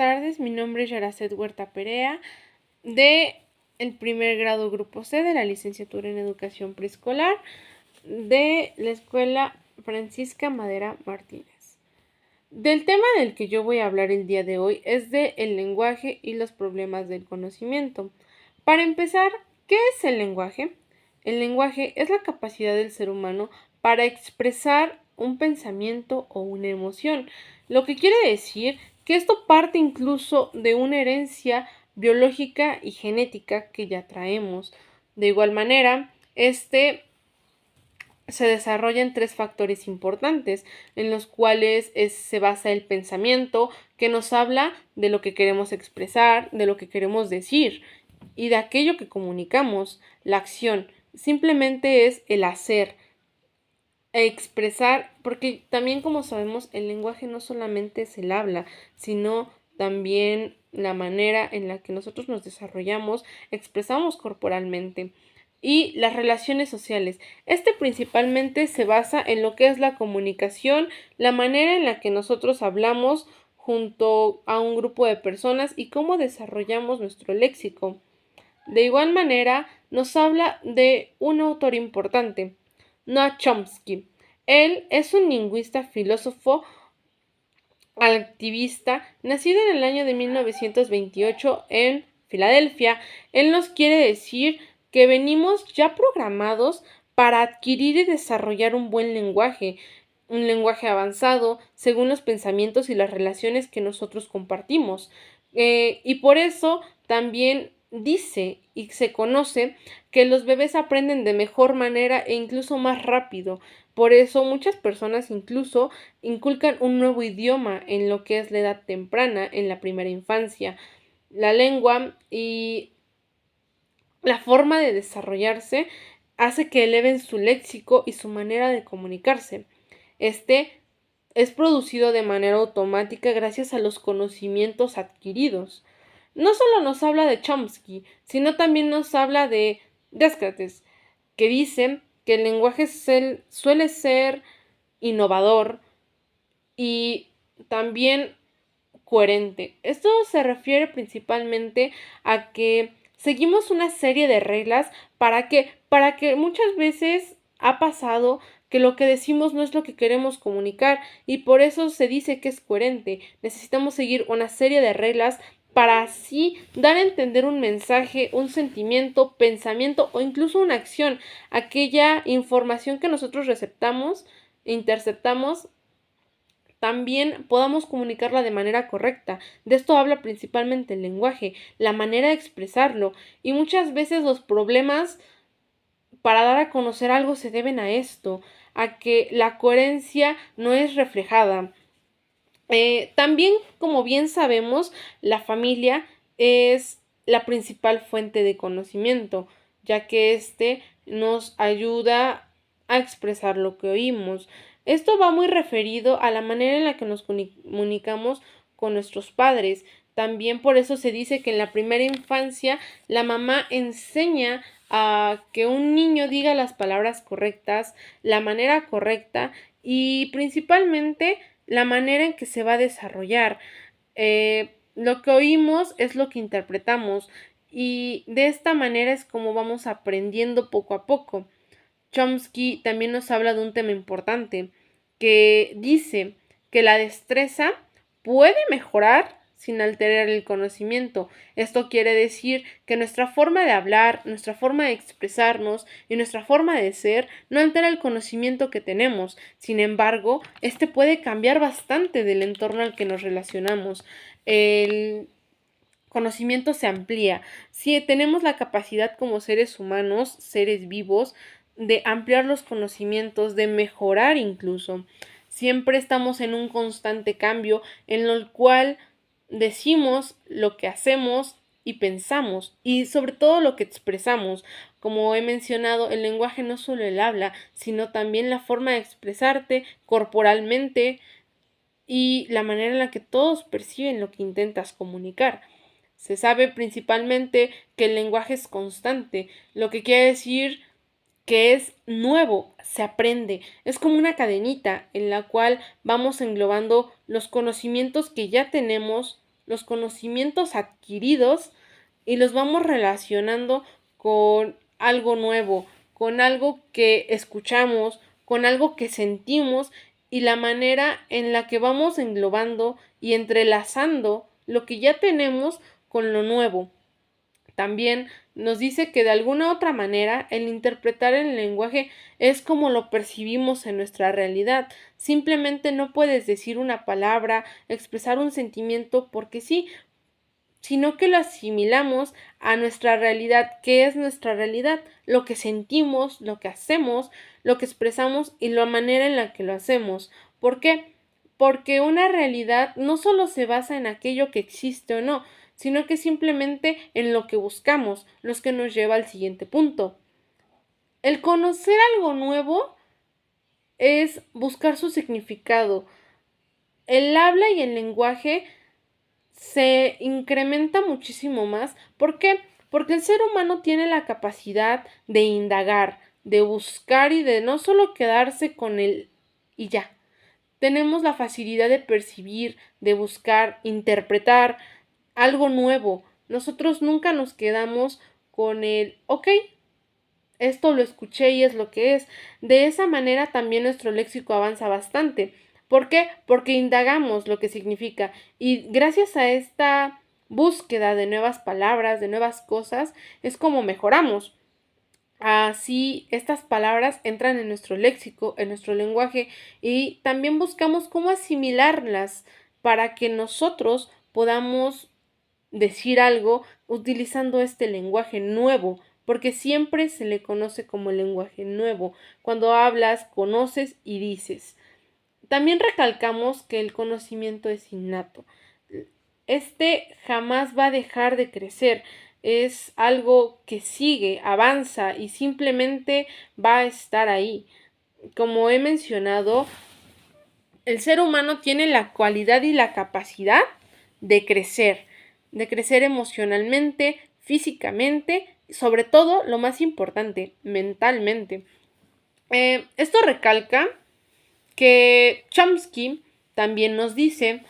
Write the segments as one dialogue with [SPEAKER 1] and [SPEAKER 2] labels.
[SPEAKER 1] tardes, mi nombre es Yaracet Huerta Perea, de el primer grado Grupo C de la licenciatura en Educación Preescolar de la Escuela Francisca Madera Martínez. Del tema del que yo voy a hablar el día de hoy es de el lenguaje y los problemas del conocimiento. Para empezar, ¿qué es el lenguaje? El lenguaje es la capacidad del ser humano para expresar un pensamiento o una emoción, lo que quiere decir que esto parte incluso de una herencia biológica y genética que ya traemos. De igual manera, se desarrollan tres factores importantes en los cuales se basa el pensamiento, que nos habla de lo que queremos expresar, de lo que queremos decir y de aquello que comunicamos. La acción simplemente es el hacer, expresar, porque también, como sabemos, el lenguaje no solamente es el habla, sino también la manera en la que nosotros nos desarrollamos, expresamos corporalmente. Y las relaciones sociales. Principalmente se basa en lo que es la comunicación, la manera en la que nosotros hablamos junto a un grupo de personas y cómo desarrollamos nuestro léxico. De igual manera, nos habla de un autor importante, Noam Chomsky. Él es un lingüista, filósofo, activista, nacido en el año de 1928 en Filadelfia. Él nos quiere decir que venimos ya programados para adquirir y desarrollar un buen lenguaje, un lenguaje avanzado según los pensamientos y las relaciones que nosotros compartimos. Y por eso también dice y se conoce que los bebés aprenden de mejor manera e incluso más rápido. Por eso muchas personas incluso inculcan un nuevo idioma en lo que es la edad temprana, en la primera infancia. La lengua y la forma de desarrollarse hace que eleven su léxico y su manera de comunicarse. Es producido de manera automática gracias a los conocimientos adquiridos. No solo nos habla de Chomsky, sino también nos habla de Descartes, que dice que el lenguaje suele ser innovador y también coherente. Esto se refiere principalmente a que seguimos una serie de reglas para que muchas veces ha pasado que lo que decimos no es lo que queremos comunicar y por eso se dice que es coherente. Necesitamos seguir una serie de reglas para así dar a entender un mensaje, un sentimiento, pensamiento o incluso una acción, aquella información que nosotros receptamos e interceptamos también podamos comunicarla de manera correcta. De esto habla principalmente el lenguaje, la manera de expresarlo. Y muchas veces los problemas para dar a conocer algo se deben a esto, a que la coherencia no es reflejada. También, como bien sabemos, la familia es la principal fuente de conocimiento, ya que nos ayuda a expresar lo que oímos. Esto va muy referido a la manera en la que nos comunicamos con nuestros padres. También por eso se dice que en la primera infancia la mamá enseña a que un niño diga las palabras correctas, la manera correcta y principalmente la manera en que se va a desarrollar. Lo que oímos es lo que interpretamos y de esta manera es como vamos aprendiendo poco a poco. Chomsky también nos habla de un tema importante que dice que la destreza puede mejorar sin alterar el conocimiento. Esto quiere decir que nuestra forma de hablar, nuestra forma de expresarnos y nuestra forma de ser no altera el conocimiento que tenemos. Sin embargo, puede cambiar bastante del entorno al que nos relacionamos. El conocimiento se amplía. Si tenemos la capacidad como seres humanos, seres vivos, de ampliar los conocimientos, de mejorar incluso. Siempre estamos en un constante cambio en el cual decimos lo que hacemos y pensamos y sobre todo lo que expresamos. Como he mencionado, el lenguaje no solo el habla, sino también la forma de expresarte corporalmente y la manera en la que todos perciben lo que intentas comunicar. Se sabe principalmente que el lenguaje es constante, lo que quiere decir que es nuevo, se aprende. Es como una cadenita en la cual vamos englobando los conocimientos que ya tenemos los conocimientos adquiridos y los vamos relacionando con algo nuevo, con algo que escuchamos, con algo que sentimos y la manera en la que vamos englobando y entrelazando lo que ya tenemos con lo nuevo. También nos dice que de alguna otra manera el interpretar el lenguaje es como lo percibimos en nuestra realidad. Simplemente no puedes decir una palabra, expresar un sentimiento porque sí, sino que lo asimilamos a nuestra realidad. ¿Qué es nuestra realidad? Lo que sentimos, lo que hacemos, lo que expresamos y la manera en la que lo hacemos. ¿Por qué? Porque una realidad no solo se basa en aquello que existe o no, sino que simplemente en lo que buscamos, lo que nos lleva al siguiente punto. El conocer algo nuevo es buscar su significado. El habla y el lenguaje se incrementa muchísimo más. ¿Por qué? Porque el ser humano tiene la capacidad de indagar, de buscar y de no solo quedarse con él y ya. Tenemos la facilidad de percibir, de buscar, interpretar algo nuevo. Nosotros nunca nos quedamos con el, ok, esto lo escuché y es lo que es. De esa manera también nuestro léxico avanza bastante. ¿Por qué? Porque indagamos lo que significa y gracias a esta búsqueda de nuevas palabras, de nuevas cosas, es como mejoramos. Así estas palabras entran en nuestro léxico, en nuestro lenguaje y también buscamos cómo asimilarlas para que nosotros podamos decir algo utilizando este lenguaje nuevo, porque siempre se le conoce como lenguaje nuevo, cuando hablas, conoces y dices. También recalcamos que el conocimiento es innato. Este jamás va a dejar de crecer, es algo que sigue, avanza y simplemente va a estar ahí. Como he mencionado, el ser humano tiene la cualidad y la capacidad de crecer emocionalmente, físicamente, sobre todo, lo más importante, mentalmente. Esto recalca que Chomsky también nos dice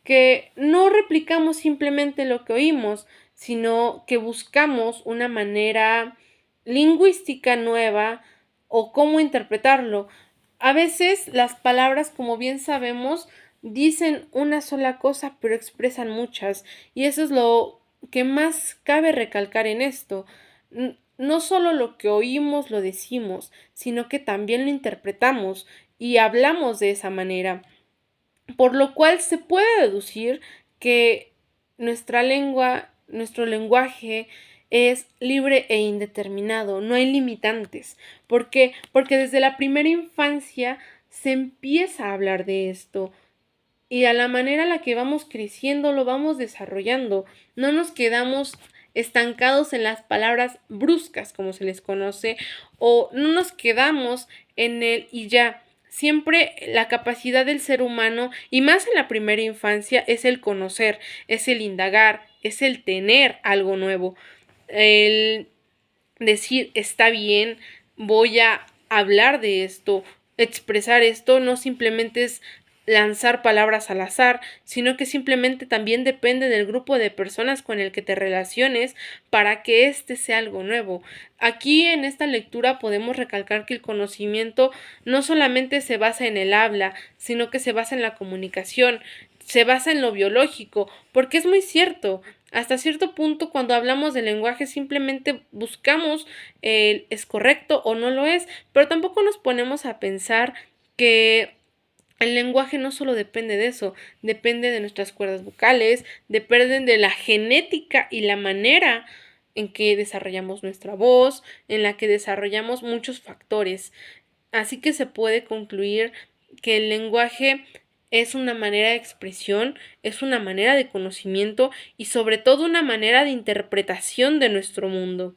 [SPEAKER 1] que no replicamos simplemente lo que oímos, sino que buscamos una manera lingüística nueva o cómo interpretarlo. A veces las palabras, como bien sabemos, dicen una sola cosa, pero expresan muchas, y eso es lo que más cabe recalcar en esto. No solo lo que oímos lo decimos, sino que también lo interpretamos y hablamos de esa manera, por lo cual se puede deducir que nuestra lengua, nuestro lenguaje es libre e indeterminado, no hay limitantes. ¿Por qué? Porque desde la primera infancia se empieza a hablar de esto y a la manera en la que vamos creciendo lo vamos desarrollando. No nos quedamos estancados en las palabras bruscas, como se les conoce, o no nos quedamos en el y ya. Siempre la capacidad del ser humano, y más en la primera infancia, es el conocer, es el indagar, es el tener algo nuevo. El decir, está bien, voy a hablar de esto, expresar esto, no simplemente es lanzar palabras al azar, sino que simplemente también depende del grupo de personas con el que te relaciones para que este sea algo nuevo. Aquí en esta lectura podemos recalcar que el conocimiento no solamente se basa en el habla, sino que se basa en la comunicación, se basa en lo biológico, porque es muy cierto. Hasta cierto punto, cuando hablamos de lenguaje, simplemente buscamos es correcto o no lo es, pero tampoco nos ponemos a pensar que el lenguaje no solo depende de eso, depende de nuestras cuerdas vocales, dependen de la genética y la manera en que desarrollamos nuestra voz, en la que desarrollamos muchos factores. Así que se puede concluir que el lenguaje es una manera de expresión, es una manera de conocimiento y sobre todo una manera de interpretación de nuestro mundo.